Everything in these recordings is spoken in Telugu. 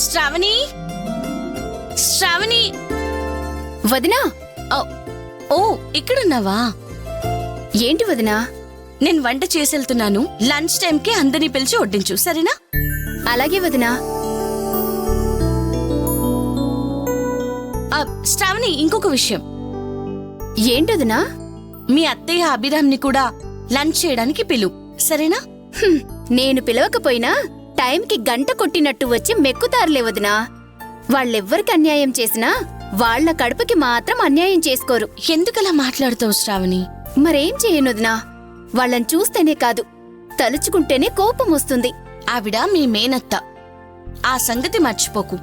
శ్రావణి శ్రావణి వదినా. ఓ ఇక్కడున్నావా? ఏంటి వదినా? నేను వంట చేసెళ్తున్నాను. లంచ్ టైంకి అందరినీ పిలిచి వడ్డించు, సరేనా? అలాగే వదినా. శ్రావణి, ఇంకొక విషయం. ఏంటొదినా? మీ అత్తయ్య అభిరామ్ని కూడా లంచ్ చేయడానికి పిలు, సరేనా? నేను పిలవకపోయినా టైంకి గంట కొట్టినట్టు వచ్చి మెక్కుతారులే వదినా. వాళ్ళెవ్వరికి అన్యాయం చేసినా వాళ్ల కడుపుకి మాత్రం అన్యాయం చేసుకోరు. ఎందుకలా మాట్లాడుతావు శ్రావణి? మరేం చేయనొదినా, వాళ్ళని చూస్తేనే కాదు తలుచుకుంటేనే కోపం వస్తుంది. ఆవిడ మీ మేనత్త, ఆ సంగతి మర్చిపోకు.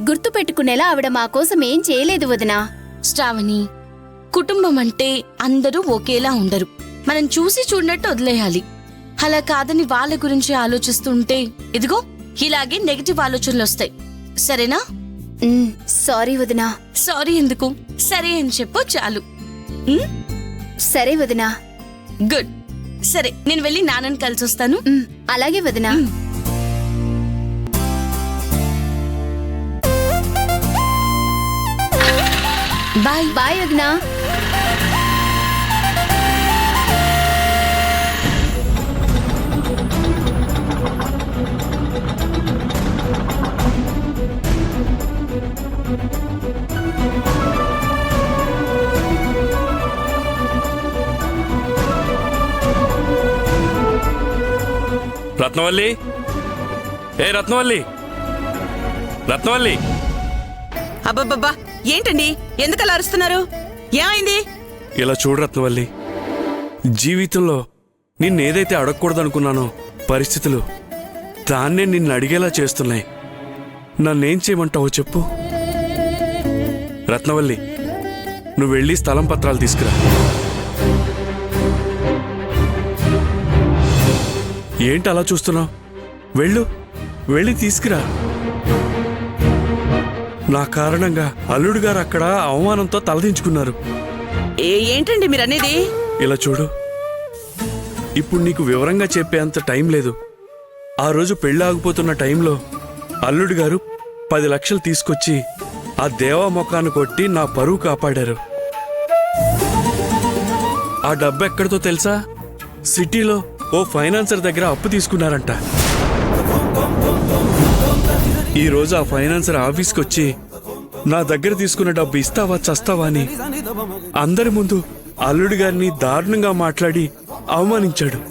గుర్తు పెట్టుకునేలా ఆవిడ మా కోసం ఏం చేయలేదు వదినా. శ్రావణి, కుటుంబం అంటే అందరూ ఒకేలా ఉండరు. మనం చూసి చూడనట్టు వదిలేయాలి. అలా కాదని వాళ్ళ గురించి ఆలోచిస్తుంటే ఇదిగో ఇలాగే నెగటివ్ ఆలోచనలు వస్తాయి, సరేనా? సారీ వదినా. సారీ ఎందుకు? సరే అని చెప్పు చాలు. సరే వదినా. గుడ్. సరే, నేను వెళ్ళి నాన్నని కలిసి వస్తాను. అలాగే వదినా. బాయ్. బాయ్ వదినా. రత్నవల్లి, ఏ రత్నవల్లి, రత్నవల్లి. అబ్బబ్బబ్బా, ఏంటండి ఎందుకలా అరుస్తున్నారు? ఏమైంది? ఇలా చూడు రత్నవల్లి, జీవితంలో నిన్నేదైతే అడగకూడదనుకున్నానో పరిస్థితులు దాన్నే నిన్ను అడిగేలా చేస్తున్నాయి. నన్నేం చేయమంటావో చెప్పు. రత్నవల్లి, నువ్వు వెళ్ళి స్థలం పత్రాలు తీసుకురా. ఏంటి అలా చూస్తున్నావు? వెళ్ళి తీసుకురా. నా కారణంగా అల్లుడు గారు అక్కడ అవమానంతో తలదించుకున్నారు. ఏంటండి మీరనేది? ఇలా చూడు, ఇప్పుడు నీకు వివరంగా చెప్పేంత టైం లేదు. ఆ రోజు పెళ్లి ఆగిపోతున్న టైంలో అల్లుడు గారు 10 లక్షలు తీసుకొచ్చి ఆ దేవా మొఖాన్ని కొట్టి నా పరువు కాపాడారు. ఆ డబ్బు ఎక్కడితో తెలుసా? సిటీలో ఓ ఫైనాన్సర్ దగ్గర అప్పు తీసుకున్నారంట. ఈరోజు ఆ ఫైనాన్సర్ ఆఫీస్కి వచ్చి నా దగ్గర తీసుకున్న డబ్బు ఇస్తావా చస్తావా అని అందరి ముందు అల్లుడు గారిని దారుణంగా మాట్లాడి అవమానించాడు.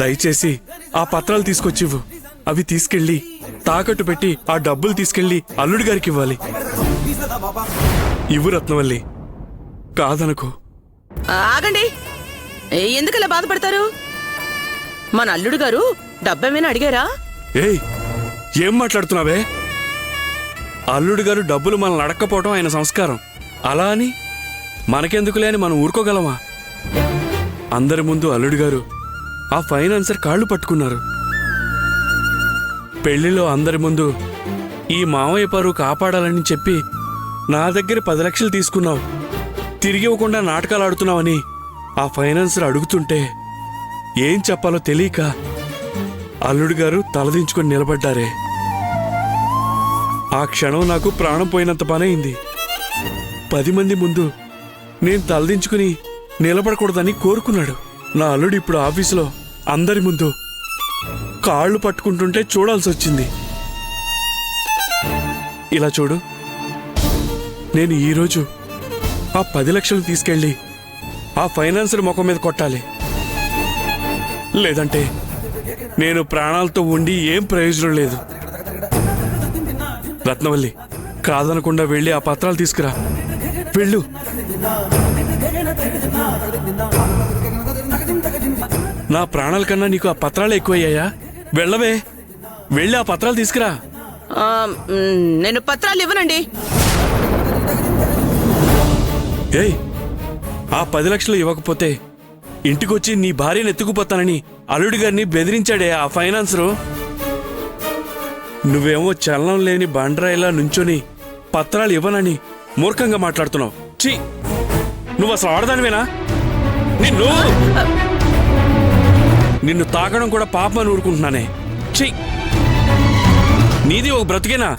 దయచేసి ఆ పత్రాలు తీసుకొచ్చివ్వు. అవి తీసుకెళ్లి తాకట్టు పెట్టి ఆ డబ్బులు తీసుకెళ్లి అల్లుడి గారికి ఇవ్వాలి. ఇవ్వు రత్నవల్లి, కాదనుకో. ఆగండి, ఎందుకలా బాధపడతారు? మన అల్లుడు గారు డబ్బేమైనా అడిగారా? ఏయ్, ఏం మాట్లాడుతున్నావే? అల్లుడు గారు డబ్బులు మనల్ని అడక్కపోవడం ఆయన సంస్కారం. అలా అని మనకెందుకులే అని మనం ఊరుకోగలమా? అందరి ముందు అల్లుడు గారు ఆ ఫైనాన్సర్ కాళ్ళు పట్టుకున్నారు. పెళ్లిలో అందరి ముందు ఈ మావయ్య పరువు కాపాడాలని చెప్పి నా దగ్గర 10 లక్షలు తీసుకున్నావు, తిరిగి ఇవ్వకుండా నాటకాలు ఆడుతున్నావని ఆ ఫైనాన్సర్ అడుగుతుంటే ఏం చెప్పాలో తెలియక అల్లుడు గారు తలదించుకొని నిలబడ్డారే. ఆ క్షణం నాకు ప్రాణం పోయినంత పనైంది. 10 మంది ముందు నేను తలదించుకుని నిలబడకూడదని కోరుకున్నాడు. నా అల్లుడు ఇప్పుడు ఆఫీసులో అందరి ముందు కాళ్ళు పట్టుకుంటుంటే చూడాల్సి వచ్చింది. ఇలా చూడు, నేను ఈరోజు ఆ 10 లక్షలు తీసుకెళ్ళి ఆ ఫైనాన్సర్ ముఖం మీద కొట్టాలి. లేదంటే నేను ప్రాణాలతో ఉండి ఏం ప్రయోజనం లేదు. రత్నవల్లి, కాదనకుండా వెళ్ళి ఆ పత్రాలు తీసుకురా. వెళ్ళు. నా ప్రాణాల కన్నా నీకు ఆ పత్రాలు ఎక్కువయ్యాయా? వెళ్ళవే, వెళ్ళి ఆ పత్రాలు తీసుకురా. నేను పత్రాలు ఇవ్వనండి. ఏయ్, ఆ 10 లక్షలు ఇవ్వకపోతే ఇంటికొచ్చి నీ భార్యను ఎత్తుకుపోతానని అల్లుడి గారిని బెదిరించాడే ఆ ఫైనాన్సరు. నువ్వేమో చలనం లేని బండరాయిలా నుంచొని పత్రాలు ఇవ్వనని మూర్ఖంగా మాట్లాడుతున్నావు. ఛీ, నువ్వు అసలు ఆడదానివేనా? నిన్ను తాకడం కూడా పాపమని ఊరుకుంటున్నానే. చెయ్యి, నీది ఒక బ్రతికేనా?